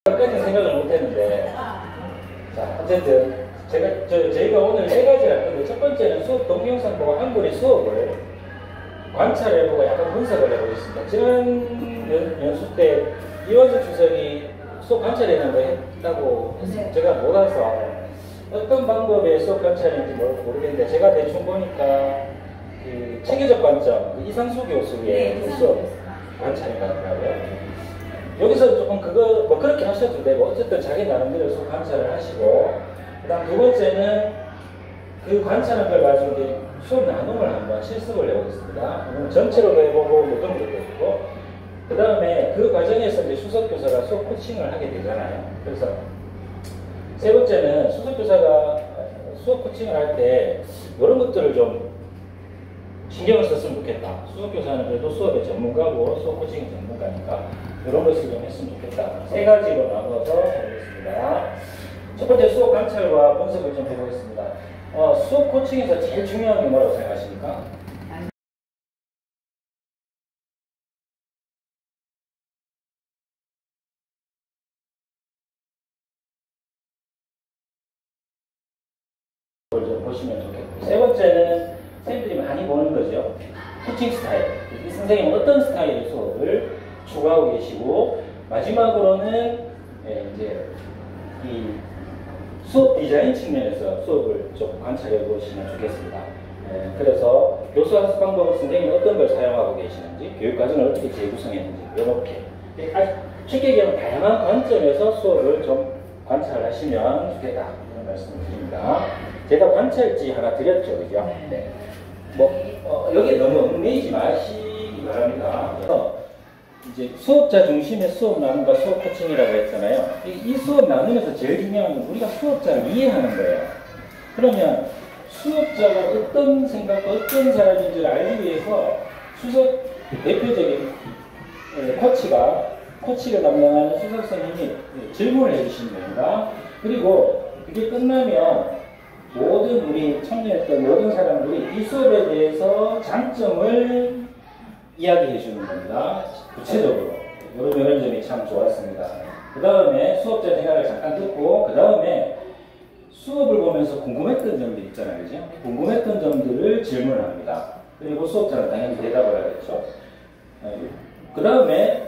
까지 생각을 못했는데, 자, 어쨌든 저희가 오늘 세 가지를 할 건데, 첫 번째는 수업 동영상 보고 한 분의 수업을 관찰해보고 약간 분석을 해보겠습니다. 지난 연수 때 이원석 주석이 수업 관찰이라는 걸 했다고 했습니다. 제가 몰라서 어떤 방법의 수업 관찰인지 모르겠는데, 제가 대충 보니까 그 체계적 관점, 그 이상수 교수의 그 수업 관찰인 것 같더라고요. 여기서 조금 그거 뭐 그렇게 하셔도 되고, 어쨌든 자기 나름대로 수업 관찰을 하시고, 그다음 두 번째는 그 관찰한 걸 가지고 이제 수업 나눔을 한번 실습을 해보겠습니다. 전체로도 해보고 노동으로도 해보고, 그 다음에 그 과정에서 이제 수석교사가 수업 코칭을 하게 되잖아요. 그래서 세 번째는 수석교사가 수업 코칭을 할 때 이런 것들을 좀 신경을 썼으면 좋겠다. 수석교사는 그래도 수업의 전문가고 수업 코칭의 전문가니까 이런 것을 좀 했으면 좋겠다. 세 가지로 나눠서 해보겠습니다. 첫 번째 수업 관찰과 분석을 좀 해보겠습니다. 수업 코칭에서 제일 중요한 게 뭐라고 생각하십니까? 그걸 좀 보시면 좋겠고, 세 번째는 선생님들이 많이 보는 거죠. 코칭 스타일. 이 선생님은 어떤 스타일의 수업을 추구하고 계시고, 마지막으로는 이제 이 수업 디자인 측면에서 수업을 좀 관찰해 보시면 좋겠습니다. 그래서 교수 학습 방법은 선생님이 어떤 걸 사용하고 계시는지, 교육 과정을 어떻게 재구성했는지, 이렇게 쉽게 얘기하면 다양한 관점에서 수업을 좀 관찰하시면 좋겠다, 이런 말씀을 드립니다. 제가 관찰지 하나 드렸죠, 그죠? 네. 여기에 너무 얽매이지 마시기 바랍니다. 그래서 이제 수업자 중심의 수업 나눔과 수업 코칭이라고 했잖아요. 이 수업 나누면서 제일 중요한 건 우리가 수업자를 이해하는 거예요. 그러면 수업자가 어떤 생각과 어떤 사람인지를 알기 위해서 수석 대표적인 코치를 담당하는 수석 선생님이 질문을 해주시는 겁니다. 그리고 그게 끝나면 모든 우리 참여했던 모든 사람들이 이 수업에 대해서 장점을 이야기해 주는 겁니다. 구체적으로. 이런 점이 참 좋았습니다. 그 다음에 수업자 생각을 잠깐 듣고, 그 다음에 수업을 보면서 궁금했던 점들 있잖아요. 그죠? 궁금했던 점들을 질문을 합니다. 그리고 수업자는 당연히 대답을 하겠죠. 그 다음에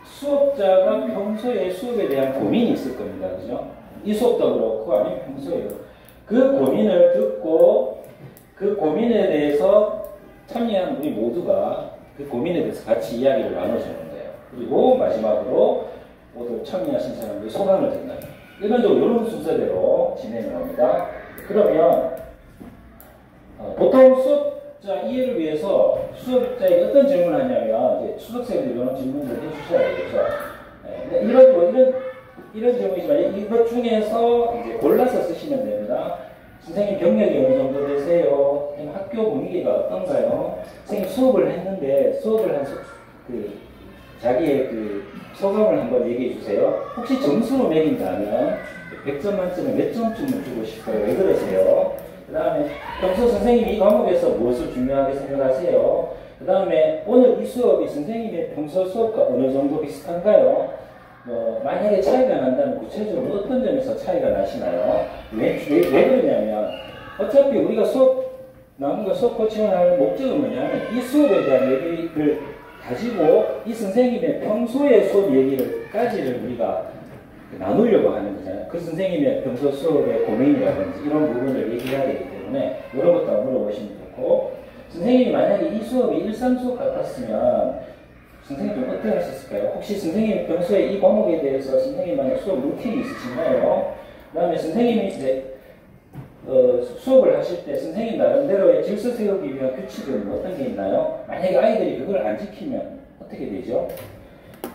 수업자가 평소에 수업에 대한 고민이 있을 겁니다. 그죠? 이 수업도 그렇고, 아니면 평소에 그 고민을 듣고, 그 고민에 대해서 참여한 우리 모두가 그 고민에 대해서 같이 이야기를 나눠주는 거예요. 그리고 마지막으로 모두 참여하신 사람들이 소감을 듣는, 일반적으로 이런 순서대로 진행을 합니다. 그러면 보통 수업자 이해를 위해서 수업자에게 어떤 질문을 하냐면, 이제 수석생들이 이런 질문을 해주셔야 되겠죠. 이런 질문이지만 이것 중에서 이제 골라서 쓰시면 됩니다. 선생님 경력이 어느 정도 되세요? 학교 분위기가 어떤가요? 선생님 수업을 했는데 수업을 한 자기의 그 소감을 한번 얘기해 주세요. 혹시 점수로 매긴다면 100점 만점에 몇 점쯤을 주고 싶어요? 왜 그러세요? 그 다음에 평소 선생님이 이 과목에서 무엇을 중요하게 생각하세요? 그 다음에 오늘 이 수업이 선생님의 평소 수업과 어느 정도 비슷한가요? 만약에 차이가 난다면 구체적으로 어떤 점에서 차이가 나시나요? 왜 그러냐면, 어차피 우리가 남과 수업 코칭을 할 목적은 뭐냐면, 이 수업에 대한 얘기를 가지고 이 선생님의 평소의 수업 얘기까지를 우리가 나누려고 하는 거잖아요. 그 선생님의 평소 수업의 고민이라든지 이런 부분을 얘기해야 되기 때문에 이런 것도 한번 물어보시면 좋고, 선생님이 만약에 이 수업이 일상 수업 같았으면 선생님 좀 어떻게 하셨을까요? 혹시 선생님 평소에 이 과목에 대해서 선생님만의 수업 루틴이 있으신가요? 그 다음에 선생님이 이제 수업을 하실 때 선생님 나름대로의 질서 세우기 위한 규칙은 어떤 게 있나요? 만약에 아이들이 그걸 안 지키면 어떻게 되죠?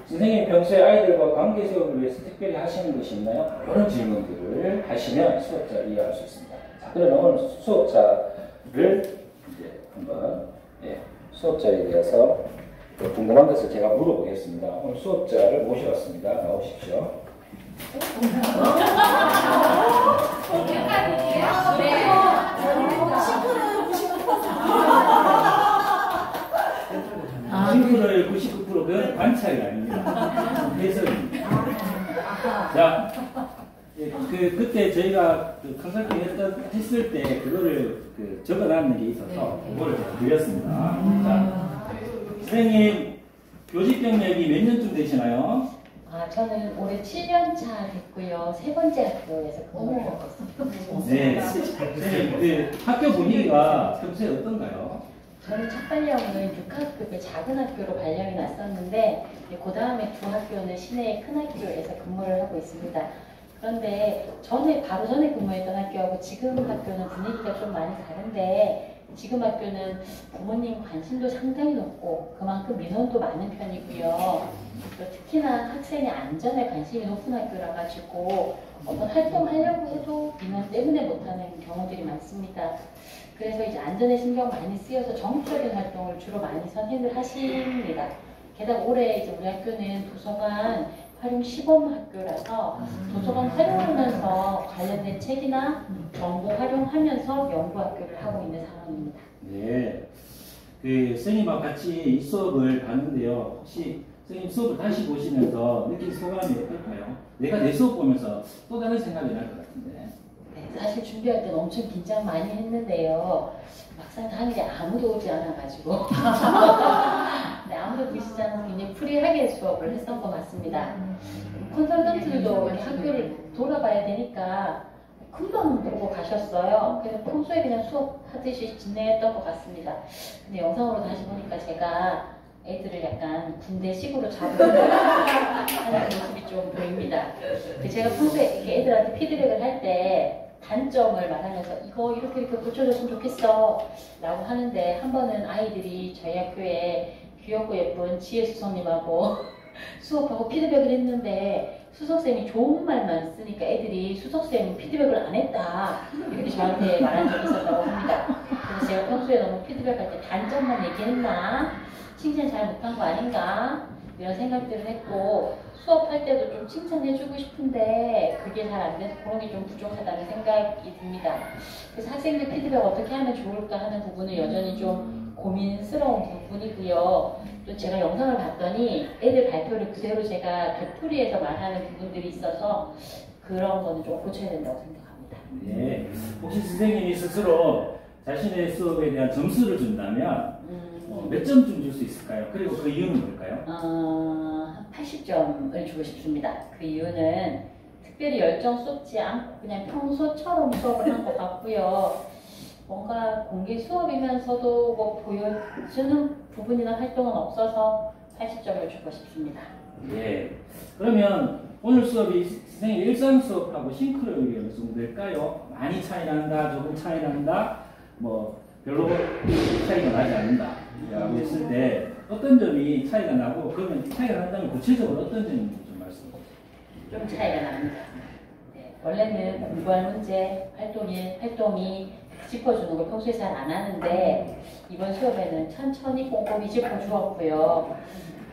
선생님 평소에 아이들과 관계 세우기 위해서 특별히 하시는 것이 있나요? 이런 질문들을 하시면 수업자를 이해할 수 있습니다. 자, 그러면 오늘 수업자를 이제 한번 수업자에 대해서 궁금한 것을 제가 물어보겠습니다. 오늘 수업자를 모셔왔습니다. 나오십시오. 친구를 99%면 관찰이 아닙니다. 해석입니다. 자, 그때 저희가 그 컨설팅 했을 때 그거를 적어놨는 게 있어서 그거를 제가 드렸습니다. 자, 선생님 교직 경력이 몇 년쯤 되시나요? 저는 올해 7년 차 됐고요. 세 번째 학교에서 근무를 하고 있습니다. 네. 선생님, 학교 분위기가 평소에 어떤가요? 저는 첫 발령은 6학급의 작은 학교로 발령이 났었는데 그 다음에 두 학교는 시내의 큰 학교에서 근무를 하고 있습니다. 그런데 바로 전에 근무했던 학교하고 지금 학교는 분위기가 좀 많이 다른데 지금 학교는 부모님 관심도 상당히 높고 그만큼 민원도 많은 편이고요. 또 특히나 학생의 안전에 관심이 높은 학교라 가지고 어떤 활동하려고 해도 민원 때문에 못하는 경우들이 많습니다. 그래서 이제 안전에 신경 많이 쓰여서 정적인 활동을 주로 많이 선행을 하십니다. 게다가 올해 이제 우리 학교는 도서관 활용 시범 학교라서 도서관 활용하면서 관련된 책이나 정보 활용하면서 연구 학교를 하고 있는 상황입니다. 네. 선생님과 같이 이 수업을 봤는데요. 혹시 선생님 수업을 다시 보시면서 느낀 소감이 어떨까요? 내가 내 수업 보면서 또 다른 생각이 날 것 같은데. 네, 사실 준비할 때는 엄청 긴장 많이 했는데요. 막상 당일에 아무도 오지 않아가지고 네, 아무도 보시지 않아서 굉장히 프리하게 수업을 했던 것 같습니다. 컨설턴트들도 학교를 돌아가야 되니까 금방 보고 가셨어요. 그래서 평소에 그냥 수업하듯이 진행했던 것 같습니다. 근데 영상으로 다시 보니까 제가 애들을 약간 군대식으로 잡으려고 하는 모습이 좀 보입니다. 제가 평소에 이렇게 애들한테 피드백을 할 때 단점을 말하면서 이거 이렇게 고쳐줬으면 좋겠어 라고 하는데 한 번은 아이들이 저희 학교에 귀엽고 예쁜 지혜수석님하고 수업하고 피드백을 했는데 수석쌤이 좋은 말만 쓰니까 애들이 수석쌤 피드백을 안 했다 이렇게 저한테 말한 적이 있었다고 합니다. 그래서 제가 평소에 너무 피드백할 때 단점만 얘기했나 칭찬 잘 못한 거 아닌가 이런 생각들을 했고 수업할 때도 좀 칭찬해주고 싶은데 그게 잘 안 돼서 그런 게 좀 부족하다는 생각이 듭니다. 그래서 학생들 피드백 어떻게 하면 좋을까 하는 부분은 여전히 좀 고민스러운 부분이고요. 또 제가 영상을 봤더니 애들 발표를 그대로 제가 되풀이해서 말하는 부분들이 있어서 그런 거는 좀 고쳐야 된다고 생각합니다. 네. 혹시 선생님이 스스로 자신의 수업에 대한 점수를 준다면 몇 점쯤 줄 수 있을까요? 그리고 그 이유는 뭘까요? 80점을 주고 싶습니다. 그 이유는 특별히 열정 쏟지 않고 그냥 평소처럼 수업을 한 것 같고요. 뭔가 공개 수업이면서도 뭐 보여주는 부분이나 활동은 없어서 80점을 주고 싶습니다. 예. 그러면 오늘 수업이 선생님 일상 수업하고 싱크로율이 어느 정도 될까요? 많이 차이 난다, 조금 차이 난다, 뭐 별로 차이가 나지 않는다. 라고 했을 때 어떤 점이 차이가 나고 그러면 차이가 난다면 구체적으로 어떤 점인지 좀 말씀해 주세요. 좀 차이가 납니다. 네, 원래는 공부할 문제, 활동이 짚어주는 걸 평소에 잘 안 하는데 이번 수업에는 천천히 꼼꼼히 짚어주었고요.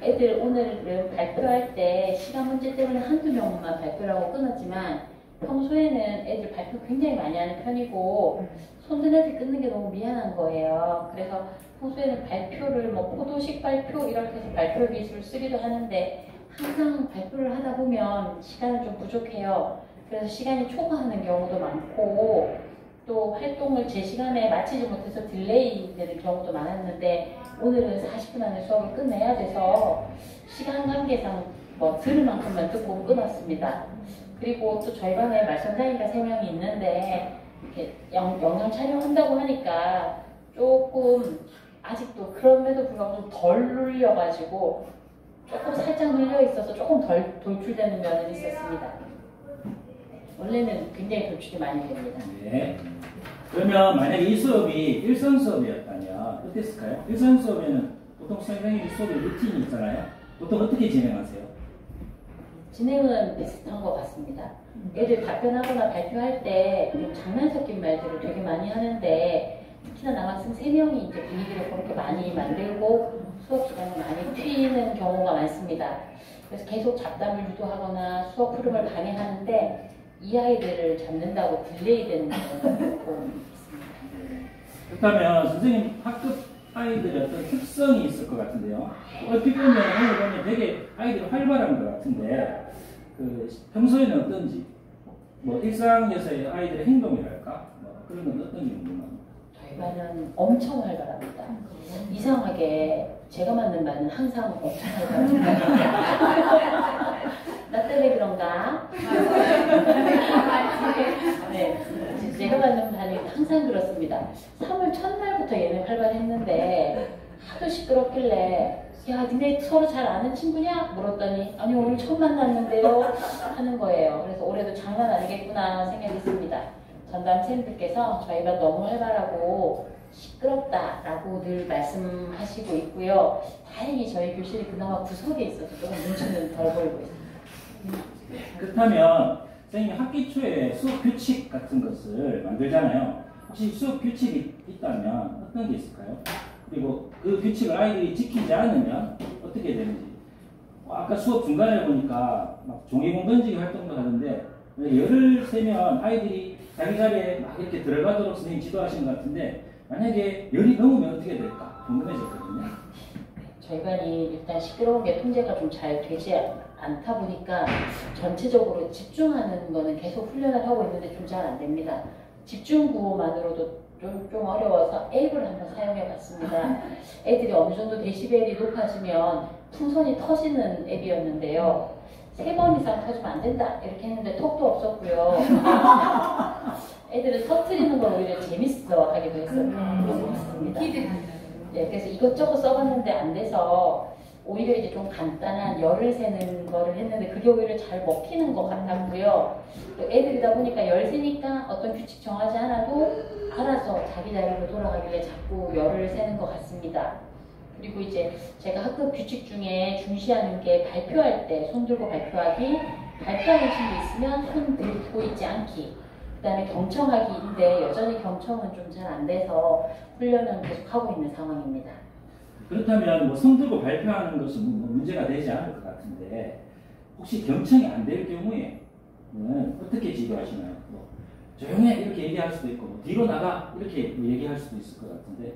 애들 오늘은 발표할 때 시간 문제 때문에 한두 명만 발표를 하고 끊었지만 평소에는 애들 발표 굉장히 많이 하는 편이고 손든 애들 끊는 게 너무 미안한 거예요. 그래서 평소에는 발표를 뭐 포도식 발표 이렇게 해서 발표 기술을 쓰기도 하는데 항상 발표를 하다 보면 시간이 좀 부족해요. 그래서 시간이 초과하는 경우도 많고 또 활동을 제 시간에 마치지 못해서 딜레이 되는 경우도 많았는데 오늘은 40분 안에 수업을 끝내야 돼서 시간 관계상 뭐 들을 만큼만 듣고 끊었습니다. 그리고 또 저희 반에 말씀사님과 3명이 있는데 이렇게 영상 촬영한다고 하니까 조금 아직도 그럼에도 불구하고 좀 덜 눌려가지고 조금 살짝 눌려 있어서 조금 덜 돌출되는 면은 있었습니다. 원래는 굉장히 돌출이 많이 됩니다. 네. 그러면 만약에 이 수업이 일선 수업이었다면 어땠을까요? 일선 수업에는 보통 선생님이 수업에 루틴이 있잖아요. 보통 어떻게 진행하세요? 진행은 비슷한 것 같습니다. 애들 답변하거나 발표할 때 장난 섞인 말들을 되게 많이 하는데 특히나 남학생 3명이 이제 분위기를 그렇게 많이 만들고 수업 시간을 많이 튀는 경우가 많습니다. 그래서 계속 잡담을 유도하거나 수업 흐름을 방해하는데 이 아이들을 잡는다고 딜레이 되는 경우가 조금 있습니다. 그렇다면 선생님 학급 아이들의 어떤 특성이 있을 것 같은데요. 얼핏 보면 오늘 보면 되게 아이들이 활발한 것 같은데 평소에는 어떤지 뭐 일상에서의 아이들의 행동이랄까 뭐 그런 건 어떤지 궁금합니다. 저희 반은 엄청 활발합니다. 이상하게 제가 맞는 반은 항상 엄청 활발합니다. 나 때문에 그런가? 네, 제가 맞는 반이 항상 그렇습니다. 3월 첫날부터 얘는 활발했는데 하도 시끄럽길래 야 니네 서로 잘 아는 친구냐? 물었더니 아니 오늘 처음 만났는데요 하는 거예요. 그래서 올해도 장난 아니겠구나 생각했습니다. 전담쌤들께서 저희 반 너무 활발하고 시끄럽다라고 늘 말씀하시고 있고요. 다행히 저희 교실이 그나마 구석에 있어서 조금 눈치는 덜 보이고 있습니다. 그렇다면 선생님이 학기 초에 수업 규칙 같은 것을 만들잖아요. 혹시 수업 규칙이 있다면 어떤 게 있을까요? 그리고 그 규칙을 아이들이 지키지 않으면 어떻게 되는지. 아까 수업 중간에 보니까 막 종이공 던지기 활동도 하는데 열을 세면 아이들이 자기 자리에 막 이렇게 들어가도록 선생님이 지도하시는 것 같은데 만약에 열이 넘으면 어떻게 될까 궁금해졌거든요. 저희 반이 일단 시끄러운 게 통제가 좀 잘 되지 않다 보니까 전체적으로 집중하는 거는 계속 훈련을 하고 있는데 좀 잘 안 됩니다. 집중 구호만으로도 좀 어려워서 앱을 한번 사용해 봤습니다. 애들이 어느 정도 데시벨이 높아지면 풍선이 터지는 앱이었는데요. 3번 이상 터지면 안 된다 이렇게 했는데 턱도 없었고요. 애들은 터트리는 걸 오히려 재밌어 하기도 했습니다. 네, 그래서 이것저것 써봤는데 안 돼서 오히려 이제 좀 간단한 열을 세는 거를 했는데 그게 오히려 잘 먹히는 것 같았고요. 또 애들이다 보니까 열 세니까 어떤 규칙 정하지 않아도 알아서 자기 자리로 돌아가길래 자꾸 열을 세는 것 같습니다. 그리고 이제 제가 학급 규칙 중에 중시하는 게 발표할 때 손 들고 발표하기, 발표하는 친구 있으면 손 들고 있지 않기, 그 다음에 경청하기인데 여전히 경청은 좀 잘 안 돼서 훈련은 계속 하고 있는 상황입니다. 그렇다면 뭐 손 들고 발표하는 것은 뭐 문제가 되지 않을 것 같은데 혹시 경청이 안 될 경우에는 어떻게 지도하시나요? 뭐 조용해 이렇게 얘기할 수도 있고 뭐 뒤로 나가 이렇게 얘기할 수도 있을 것 같은데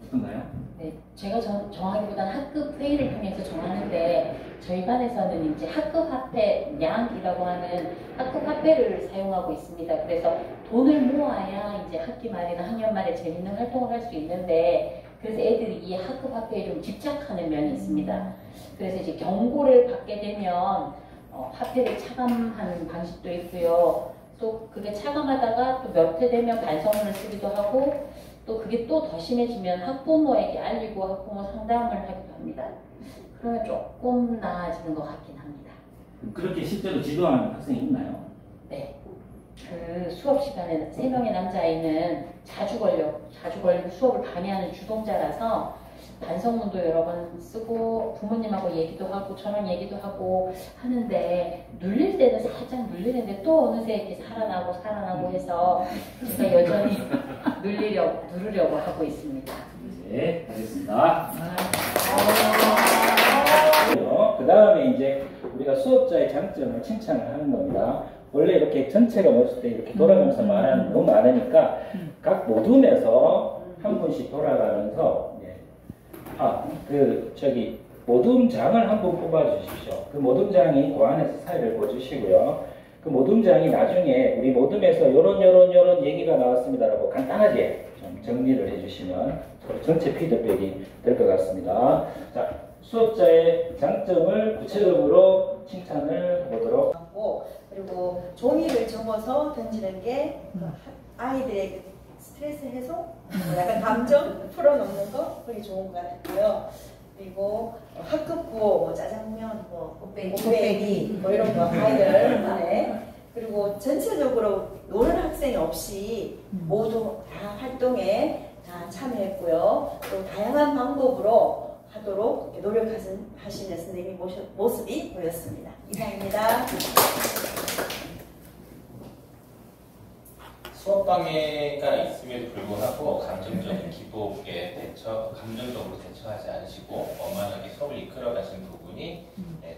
어떤가요? 네, 제가 정하기보다는 학급 회의를 통해서 정하는데 저희 반에서는 이제 학급 화폐 량이라고 하는 학급 화폐를 사용하고 있습니다. 그래서 돈을 모아야 이제 학기 말이나 학년 말에 재밌는 활동을 할 수 있는데 그래서 애들이 이 학급 화폐에 좀 집착하는 면이 있습니다. 그래서 이제 경고를 받게 되면 화폐를 차감하는 방식도 있고요. 또 그게 차감하다가 또 몇 회 되면 반성문을 쓰기도 하고 또 그게 또 더 심해지면 학부모에게 알리고 학부모 상담을 하기도 합니다. 그러면 조금 나아지는 것 같긴 합니다. 그렇게 실제로 지도하는 학생이 있나요? 네. 그 수업 시간에 3명의 남자아이는 자주 걸리고 수업을 방해하는 주동자라서 반성문도 여러 번 쓰고 부모님하고 얘기도 하고 저랑 얘기도 하고 하는데 눌릴 때는 살짝 눌리는데 또 어느새 이렇게 살아나고 해서 제가 여전히 누르려고 하고 있습니다. 네, 알겠습니다. 그 다음에 이제 우리가 수업자의 장점을 칭찬을 하는 겁니다. 원래 이렇게 전체가 모였을 때 이렇게 돌아가면서 말하는 너무 많으니까 각 모둠에서 한 분씩 돌아가면서 모둠장을 한번 뽑아주십시오. 그 모둠장이 그 안에서 사회를 보여주시고요. 그 모둠장이 나중에 우리 모둠에서 요런 얘기가 나왔습니다라고 간단하게 좀 정리를 해주시면 전체 피드백이 될 것 같습니다. 자, 수업자의 장점을 구체적으로 칭찬을 해보도록 하고 그리고 종이를 접어서 던지는 게 아이들의 스트레스 해소, 약간 감정 풀어놓는 거 그게 좋은 것 같고요. 그리고 학급 구호, 뭐 짜장면, 뭐 곱빼기 뭐 이런 거 아이들 네. 그리고 전체적으로 노는 학생이 없이 모두 다 활동에 다 참여했고요. 또 다양한 방법으로 하도록 노력하시는 선생님 모습이 보였습니다. 이상입니다. 수업 방해가 있음에도 불구하고 감정적인 기복에 감정적으로 대처하지 않으시고 원만하게 수업을 이끌어 가신 부분이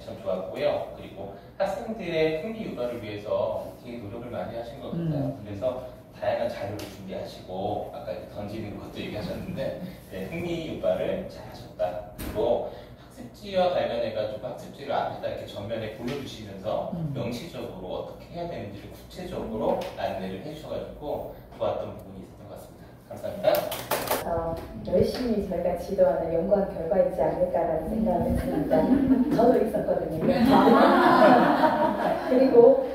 참 좋았고요. 그리고 학생들의 흥미 유발을 위해서 되게 노력을 많이 하신 것 같아요. 그래서 다양한 자료를 준비하시고 아까 던지는 것도 얘기하셨는데 흥미 유발을 잘 하셨다. 그리고 학습지와 관련해가지고 학습지를 앞에다 이렇게 전면에 보여주시면서 명시적으로 어떻게 해야 되는지를 구체적으로 안내를 해주셔가지고 좋았던 부분이 있었던 것 같습니다. 감사합니다. 열심히 저희가 지도하는 연구한 결과이지 않을까라는 생각을 했습니다. 저도 있었거든요. 그리고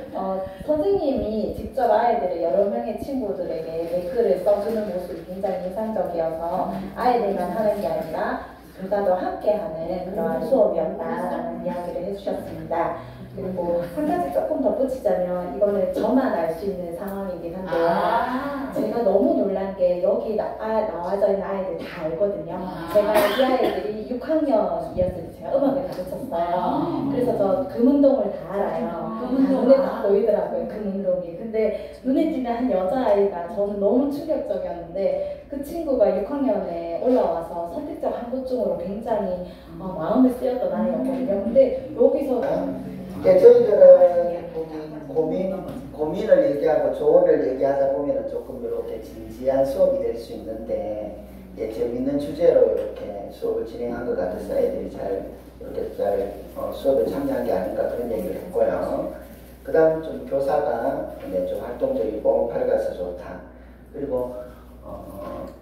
선생님이 직접 아이들을 여러 명의 친구들에게 댓글을 써주는 모습이 굉장히 인상적이어서 아이들만 하는 게 아니라 교사도 함께하는 그러한 수업이었다라는 이야기를 해주셨습니다. 그리고 한 가지 조금 덧붙이자면 이거는 저만 알 수 있는 상황이긴 한데요. 제가 너무 놀란 게 여기 나와져 있는 아이들 다 알거든요. 제가 이 아이들이 6학년이었을 때 제가 음악을 가르쳤어요. 그래서 저 금운동을 다 알아요. 눈에 딱 보이더라고요, 금운동이. 근데 눈에 띄는 한 여자아이가 저는 너무 충격적이었는데 그 친구가 6학년에 올라와서 선택적 한국중으로 굉장히 마음을 쓰였던 아이였거든요. 근데 여기서 저희들은 고민을 얘기하고 조언을 얘기하다 보면 조금 이렇게 진지한 수업이 될 수 있는데 재밌는 주제로 이렇게 수업을 진행한 것 같아서 애들이 이렇게 잘 수업에 참여한 게 아닌가 그런 얘기를 했고요. 그 다음 좀 교사가 좀 활동적이고 밝아서 좋다. 그리고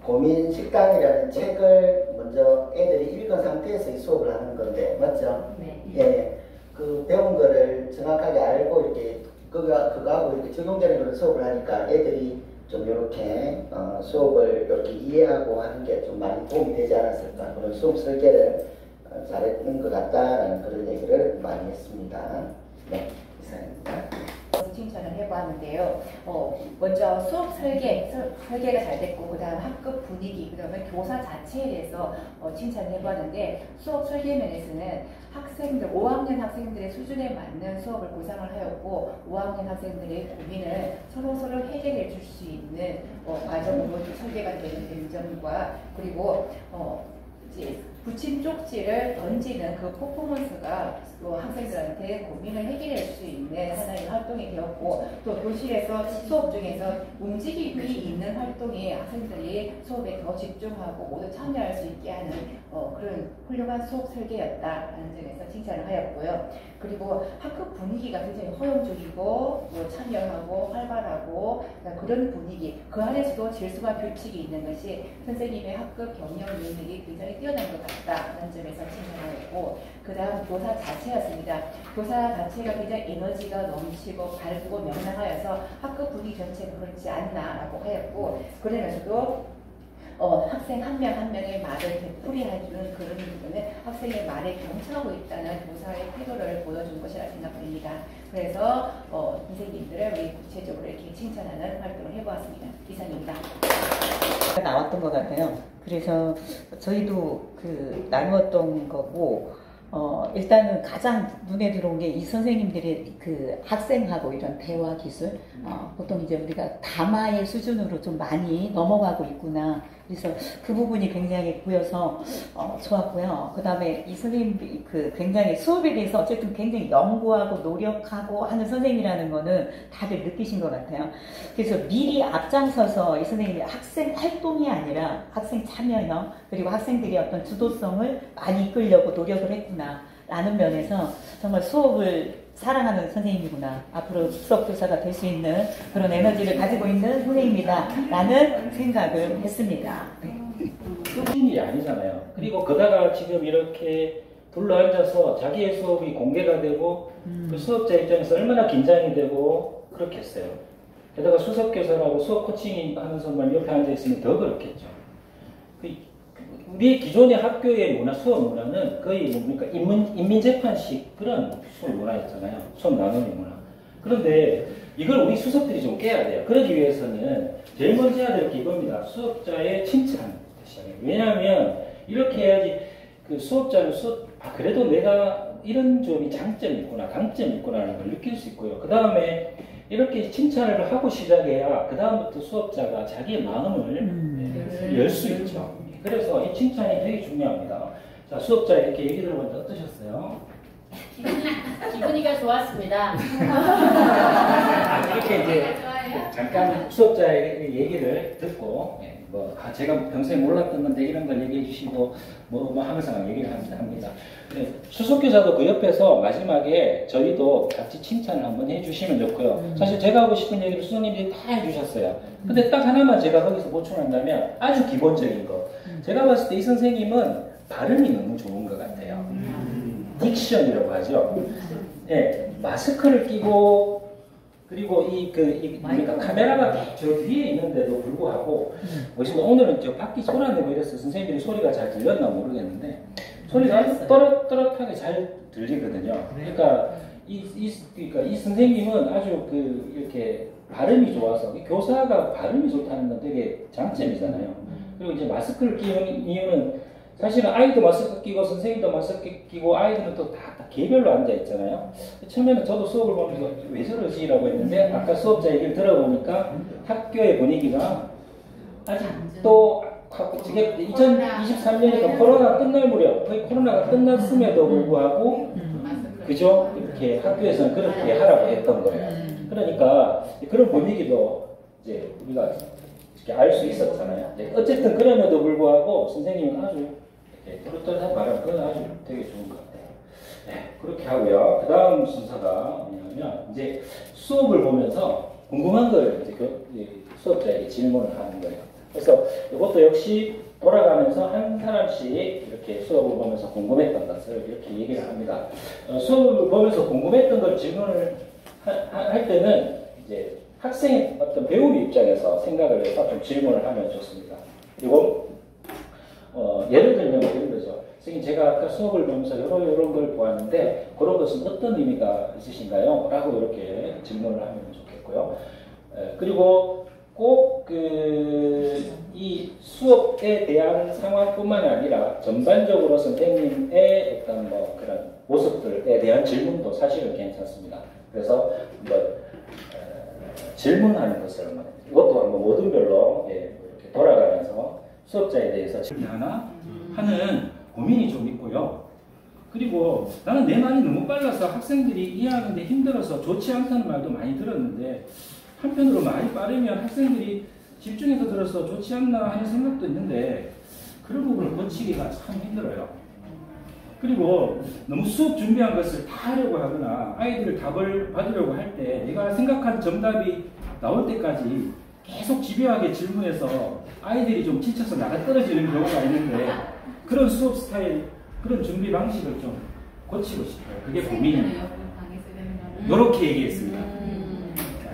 고민 식당이라는 책을 먼저 애들이 읽은 상태에서 이 수업을 하는 건데 맞죠? 네. 예. 그 배운 거를 정확하게 알고 이렇게 그거하고 이렇게 적용되는 걸 수업을 하니까 애들이 좀 이렇게 수업을 이렇게 이해하고 하는 게 좀 많이 도움이 되지 않았을까 그런 수업 설계를 잘했는 것 같다라는 그런 얘기를 많이 했습니다. 네, 이상입니다. 칭찬을 해보았는데요. 먼저 수업 설계가 잘 됐고, 그 다음 학급 분위기, 그 다음에 교사 자체에 대해서 칭찬을 해보았는데, 수업 설계 면에서는 학생들, 5학년 학생들의 수준에 맞는 수업을 구상을 하였고, 5학년 학생들의 고민을 서로 해결해 줄 수 있는 과정으로 설계가 되는 점과, 그리고 이제 붙임 쪽지를 던지는 그 퍼포먼스가 또 학생들한테 고민을 해결할 수 있는 하나의 활동이 되었고, 또 교실에서 수업 중에서 움직임이 있는 활동이 학생들이 수업에 더 집중하고 모두 참여할 수 있게 하는 그런 훌륭한 수업 설계였다라는 점에서 칭찬을 하였고요. 그리고 학급 분위기가 굉장히 허용적이고 참여하고 활발하고 그런 분위기, 그 안에서도 질서와 규칙이 있는 것이 선생님의 학급 경영 능력이 굉장히 뛰어난 것 같다는 점에서 칭찬하였고, 그 다음 교사 자체였습니다. 교사 자체가 굉장히 에너지가 넘치고 밝고 명랑하여서 학급 분위기 전체가 그렇지 않나라고 하였고, 그러면서도 학생 한 명 한 명의 말을 되풀이해주는 그런 부분은 학생의 말에 경청하고 있다는 교사의 태도를 보여준 것이라 생각됩니다. 그래서 선생님들을 우리 구체적으로 이렇게 칭찬하는 활동을 해보았습니다. 이상입니다. 나왔던 것 같아요. 그래서 저희도 나누었던 거고, 일단은 가장 눈에 들어온 게 이 선생님들의 그 학생하고 이런 대화 기술, 보통 이제 우리가 담화의 수준으로 좀 많이 넘어가고 있구나. 그래서 그 부분이 굉장히 보여서 좋았고요. 그 다음에 이 선생님이 굉장히 수업에 대해서 어쨌든 굉장히 연구하고 노력하고 하는 선생님이라는 거는 다들 느끼신 것 같아요. 그래서 미리 앞장서서 이 선생님이 학생 활동이 아니라 학생 참여형, 그리고 학생들이 어떤 주도성을 많이 이끌려고 노력을 했구나 라는 면에서 정말 수업을 사랑하는 선생님이구나, 앞으로 수업교사가 될 수 있는 그런 에너지를 가지고 있는 선생님이다 라는 생각을 했습니다. 쉬운 일이 아니잖아요. 그리고 그다가 지금 이렇게 둘러앉아서 자기의 수업이 공개가 되고 그 수업자 입장에서 얼마나 긴장이 되고 그렇겠어요. 게다가 수석교사라고 수업 코칭 하면서만 옆에 앉아있으면 더 그렇겠죠. 우리 기존의 학교의 문화, 수업 문화는 거의 뭡니까? 인민재판식 그런 수업 문화였잖아요. 수업 나눔의 문화. 그런데 이걸 우리 수석들이 좀 깨야 돼요. 그러기 위해서는 제일 먼저 해야 될 게 이겁니다. 수업자의 칭찬. 왜냐하면 이렇게 해야지 그 수업자는 그래도 내가 이런 점이 장점이 있구나, 강점이 있구나라는 걸 느낄 수 있고요. 그 다음에 이렇게 칭찬을 하고 시작해야 그 다음부터 수업자가 자기의 마음을 열 수 있죠. 그래서 이 칭찬이 되게 중요합니다. 자, 수업자 이렇게 얘기 들어보니까 어떠셨어요? 기분이가 좋았습니다. 이렇게 이제 잠깐 수업자의 얘기를 듣고 제가 평소에 몰랐던 건데 이런 걸 얘기해 주시고 뭐 항상 얘기를 합니다. 수석교사도 그 옆에서 마지막에 저희도 같이 칭찬을 한번 해주시면 좋고요. 사실 제가 하고 싶은 얘기를 수석님들이 다 해주셨어요. 근데 딱 하나만 제가 거기서 보충한다면 아주 기본적인 거. 제가 봤을 때 이 선생님은 발음이 너무 좋은 것 같아요. 딕션이라고 하죠. 네, 마스크를 끼고 그리고 그러니까 카메라가 저 뒤에 있는데도 불구하고 오늘은 저 밖이 소란내고 이래서 선생님들이 소리가 잘 들렸나 모르겠는데 소리가 또렷하게 잘 들리거든요. 그러니까 이 선생님은 아주 이렇게 발음이 좋아서 교사가 발음이 좋다는 건 되게 장점이잖아요. 그리고 이제 마스크를 끼는 이유는 사실은 아이도 마스크 끼고 선생님도 마스크 끼고 아이들은 또 다 개별로 앉아 있잖아요. 처음에는 저도 수업을 보면서 왜 저러지라고 했는데 아까 수업자 얘기를 들어보니까 학교의 분위기가 아직 또 2023년이니까 코로나 끝날 무렵 거의 코로나가 끝났음에도 불구하고 그죠? 이렇게 학교에서는 그렇게 하라고 했던 거예요. 그러니까 그런 분위기도 이제 우리가 알 수 있었잖아요. 어쨌든 그럼에도 불구하고 선생님은 아주 또렷한 발음, 그건 아주 되게 좋은 것 같아요. 네, 그렇게 하고요. 그 다음 순서가 뭐냐면 이제 수업을 보면서 궁금한 걸 이제 수업자에게 질문을 하는 거예요. 그래서 이것도 역시 돌아가면서 한 사람씩 이렇게 수업을 보면서 궁금했던 것을 이렇게 얘기를 합니다. 수업을 보면서 궁금했던 걸 질문을 할 때는 이제 학생의 어떤 배우는 입장에서 생각을 해서 좀 질문을 하면 좋습니다. 그리고 예를 들면 이런 거죠. 선생님, 제가 아까 수업을 보면서 이런 걸 보았는데 그런 것은 어떤 의미가 있으신가요? 라고 이렇게 질문을 하면 좋겠고요. 그리고 꼭 이 수업에 대한 상황뿐만 아니라 전반적으로 선생님의 어떤 그런 모습들에 대한 질문도 사실은 괜찮습니다. 그래서 질문하는 것을 이것도 한번 모든별로 이렇게 돌아가면서 수업자에 대해서 질문 하나 하는 고민이 좀 있고요. 그리고 나는 내 말이 너무 빨라서 학생들이 이해하는데 힘들어서 좋지 않다는 말도 많이 들었는데 한편으로 말이 빠르면 학생들이 집중해서 들어서 좋지 않나 하는 생각도 있는데 그런 부분을 고치기가 참 힘들어요. 그리고 너무 수업 준비한 것을 다 하려고 하거나 아이들 답을 받으려고 할 때 내가 생각한 정답이 나올 때까지 계속 집요하게 질문해서 아이들이 좀 지쳐서 나가 떨어지는 경우가 있는데 그런 수업 스타일, 그런 준비 방식을 좀 고치고 싶어요. 그게 고민입니다. 이렇게 얘기했습니다.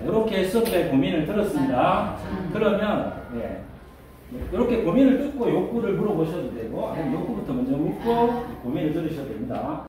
이렇게 수업자의 고민을 들었습니다. 그러면 이렇게 고민을 듣고 욕구를 물어보셔도 되고 아니면 욕구부터 먼저 묻고 고민을 들으셔도 됩니다.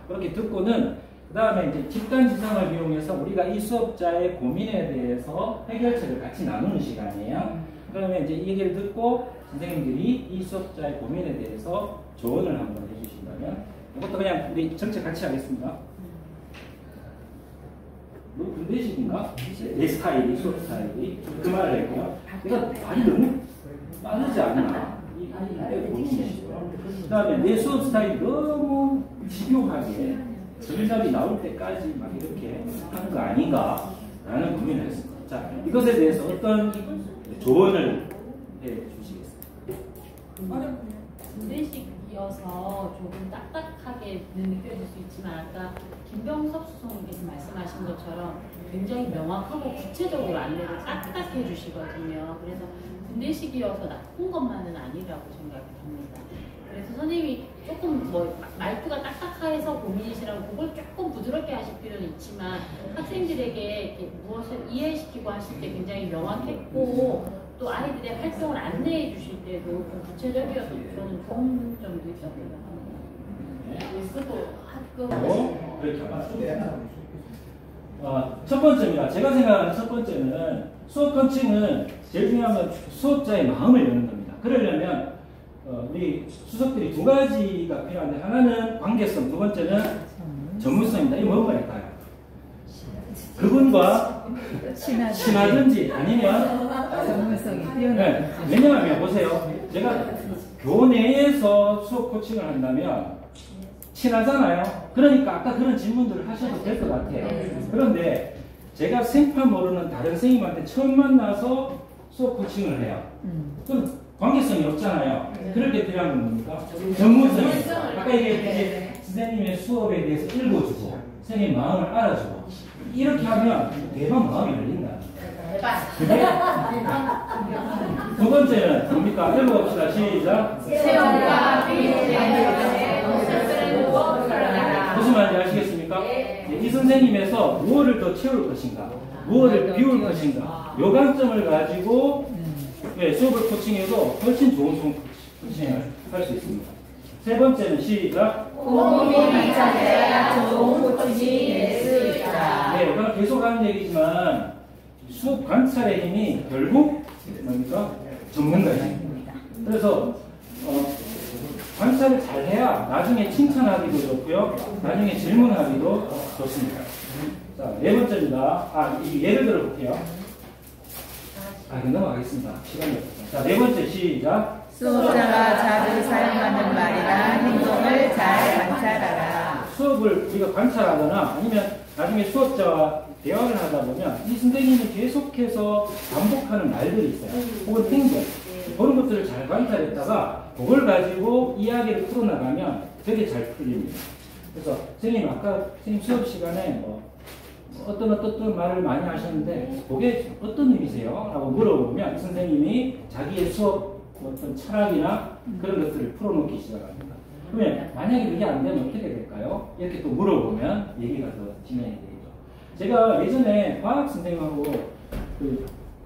그렇게 듣고는 그 다음에 이제 집단지성을 이용해서 우리가 이 수업자의 고민에 대해서 해결책을 같이 나누는 시간이에요. 그러면 이제 이 얘기를 듣고 선생님들이 이 수업자의 고민에 대해서 조언을 한번 해주신다면 이것도 그냥 우리 전체 같이 하겠습니다. 너 군대식인가? 내 스타일이, 수업 스타일이 그 말을 했고요. 내가 말이 너무 빠르지 않나? 이게 고민이시고요. 그 다음에 내 수업 스타일이 너무 집요하게 정답이 나올 때까지 막 이렇게 하는 거 아닌가? 라는 고민을 했습니다. 자, 이것에 대해서 어떤 조언을 해 주시겠습니까? 군대식이어서 조금 딱딱하게 느껴질 수 있지만 아까 김병섭 수석님께서 말씀하신 것처럼 굉장히 명확하고 구체적으로 안내를 딱딱해 주시거든요. 그래서 군대식이어서 나쁜 것만은 아니라고 생각이 듭니다. 그래서 선생님이 조금 말투가 딱딱해서 고민이시라고 그걸 조금 부드럽게 하실 필요는 있지만 학생들에게 이렇게 무엇을 이해시키고 하실 때 굉장히 명확했고 또 아이들의 활동을 안내해 주실 때도 좀 구체적이어서 저는 좋은 점도 있다고 생각합니다. 그렇게 맞습니다. 첫 번째입니다. 제가 생각하는 첫 번째는 수업 컨칭은 제일 중요한 건 수업자의 마음을 여는 겁니다. 그러려면 우리 수석들이 두 가지가 필요한데 하나는 관계성, 두 번째는 전문성입니다. 이게 뭘까요? 그분과 친하든지 아니면 전문성이 네, 뛰어나든지. 왜냐하면 보세요. 제가 교내에서 수업 코칭을 한다면 친하잖아요. 그러니까 아까 그런 질문들을 하셔도 될 것 같아요. 그런데 제가 생판 모르는 다른 선생님한테 처음 만나서 수업 코칭을 해요. 그럼 관계성이 없잖아요. 그럴 때 필요한 건 뭡니까? 전문성이. 아까 이게 선생님의 수업에 대해서 읽어주고 선생님 마음을 알아주고 이렇게 하면 대박 마음이 열린다. 두 번째는 뭡니까? 읽어봅시다. 시작. 무슨 말인지 아시겠습니까? 이 선생님에서 무엇을 더 채울 것인가, 무엇을 비울 것인가, 요 관점을 가지고 수업을 코칭해도 훨씬 좋은 수업 코칭을 할 수 있습니다. 세 번째는 시작. 고민이 찾아야 좋은 코칭이 될 수 있다. 네, 이건 계속 하는 얘기지만 수업 관찰의 힘이 결국 뭡니까? 전문가의 힘입니다. 그래서 관찰을 잘 해야 나중에 칭찬하기도 좋고요. 나중에 질문하기도 좋습니다. 자, 네 번째입니다. 예를 들어 볼게요. 넘어가겠습니다. 시간이 없어서. 자, 네 번째 시작. 수업자가 자주 사용하는 말이나 행동을 잘 관찰하라. 수업을 우리가 관찰하거나 아니면 나중에 수업자와 대화를 하다 보면 이 선생님이 계속해서 반복하는 말들이 있어요. 혹은 행동. 그런 것들을 잘 관찰했다가 그걸 가지고 이야기를 풀어나가면 되게 잘 풀립니다. 그래서 선생님 아까 선생님 수업 시간에 어떤 말을 많이 하셨는데 그게 어떤 의미세요? 라고 물어보면 선생님이 자기의 수업 어떤 철학이나 그런 것들을 풀어놓기 시작합니다. 그러면 만약에 그게 안 되면 어떻게 될까요? 이렇게 또 물어보면 얘기가 더 진행이 되죠. 제가 예전에 과학 선생님하고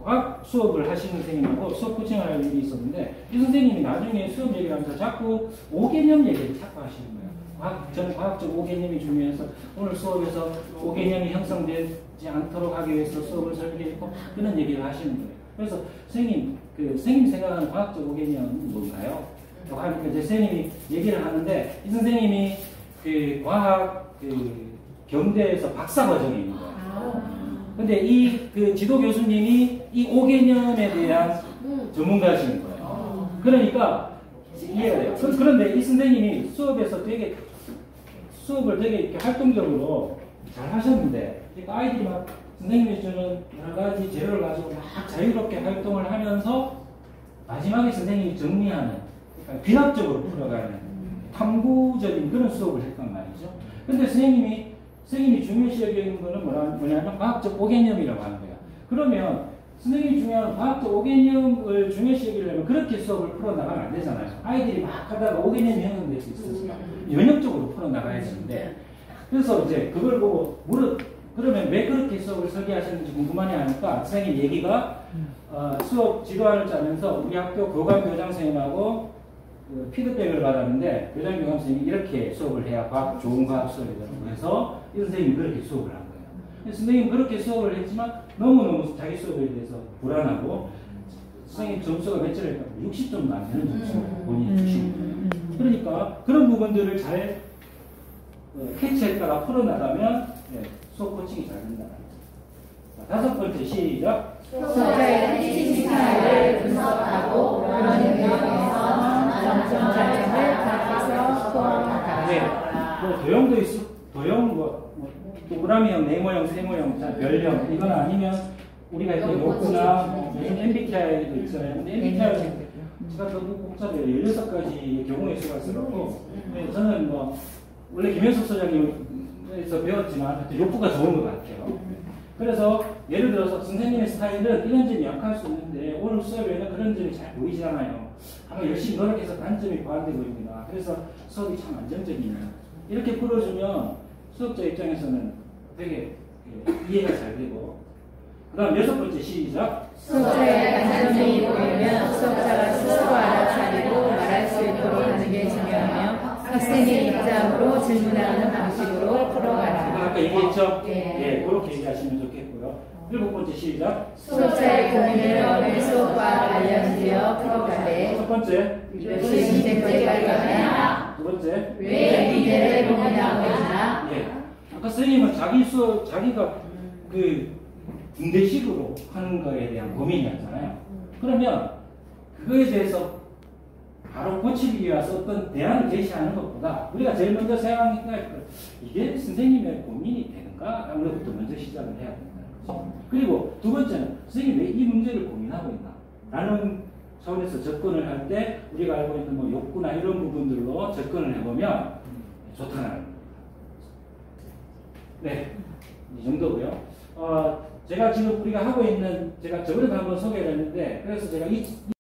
과학 수업을 하시는 선생님하고 수업 코칭을 할 일이 있었는데 이 선생님이 나중에 수업 얘기를 하면서 자꾸 5개념 얘기를 자꾸 하시는 거예요. 저는 과학적 5개념이 중요해서 오늘 수업에서 5개념이 형성되지 않도록 하기 위해서 수업을 설계했고 그런 얘기를 하시는 거예요. 그래서 선생님 생각하는 과학적 5개념은 뭔가요? 하니까 이제 선생님이 얘기를 하는데 이 선생님이 과학 경대에서 박사 과정에 있는 거예요. 근데 이 지도 교수님이 이 5개념에 대한 전문가시는 거예요. 그러니까 이해가 돼요. 그런데 이 선생님이 수업에서 수업을 되게 이렇게 활동적으로 잘 하셨는데 아이들이 막 선생님이 주는 여러 가지 재료를 가지고 막 자유롭게 활동을 하면서 마지막에 선생님이 정리하는 그러니까 귀납적으로 풀어가는 탐구적인 그런 수업을 했단 말이죠. 근데 선생님이 중요시 여기는 거는 뭐냐면 과학적 5개념이라고 하는 거예요. 그러면 선생님이 중요한 과학적 5개념을 중요시 여기려면 그렇게 수업을 풀어나가면 안 되잖아요. 아이들이 막 하다가 5개념이 형성될 수 있으니까 연역적으로 풀어나가야 되는데 그래서 이제 그걸 보고 그러면 왜 그렇게 수업을 설계하셨는지 궁금하냐 하니까 선생님 얘기가 수업 지도안을 짜면서 우리 학교 교감 교장 선생님하고 피드백을 받았는데 교장 교감 선생님이 이렇게 수업을 해야 좋은 과학 수업이라고 해서 이 선생님이 그렇게 수업을 한 거예요. 선생님이 그렇게 수업을 했지만 너무너무 자기 수업에 대해서 불안하고 선생님 점수가 몇 점일까? 60점도 안 되는 점수를 본인이 주신 거예요. 그러니까 그런 부분들을 잘 캐치했다가 풀어나가면 수업 코칭이 잘 된다. 다섯 번째 시작. 수업자의 코칭 스타일을 분석하고 그런 영역에서 장점 장점을 파악해서 수업하라. 도형도 동그라미형, 네모형, 세모형, 별형 이건 아니면 우리가 이렇게 욕구나 요즘 MBTI도 있어요. 근데 MBTI는 제가 너무 복잡해요. 16가지 경우의 수가 있어갖고 저는 원래 김현석 소장님에서 배웠지만 욕구가 좋은 것 같아요. 그래서 예를 들어서 선생님의 스타일은 이런 점이 약할 수 있는데 오늘 수업에는 그런 점이 잘 보이지 않아요. 아마 열심히 노력해서 단점이 보완되고 있구나. 그래서 수업이 참 안정적이네요. 이렇게 풀어주면 수업자 입장에서는 되게 이해가 잘 되고 그 다음 여섯 번째 시작. 수업자의 단점이 보이면 수업자가 스스로 알아차리고 말할 수 있도록 하는 게 중요하며 학생의 입장으로 질문하는 방식으로 풀어가라. 아까 얘기했죠? 그렇게 얘기하시면 좋겠고요. 일곱 번째 시작. 수업자의 고민을 오늘 수업과 관련지어 풀어가되 첫 번째. 이것이 문제거리가 되냐? 두 번째. 왜 미래를 고민하고 있나? 아까 선생님은 자기가 그 군대식으로 하는 거에 대한 고민이었잖아요. 그러면 그거에 대해서 바로 고치기 위해서 어떤 대안을 제시하는 것보다 우리가 제일 먼저 생각하니까 이게 선생님의 고민이 되는가? 하는 것부터 먼저 시작을 해야 된다는 거죠. 그리고 두 번째는 선생님이 왜 이 문제를 고민하고 있나? 라는 차원에서 접근을 할 때 우리가 알고 있는 뭐 욕구나 이런 부분들로 접근을 해보면 좋다는 겁니다. 네, 이 정도고요. 제가 지금 우리가 하고 있는 제가 저번에도 한번 소개를 했는데 그래서 제가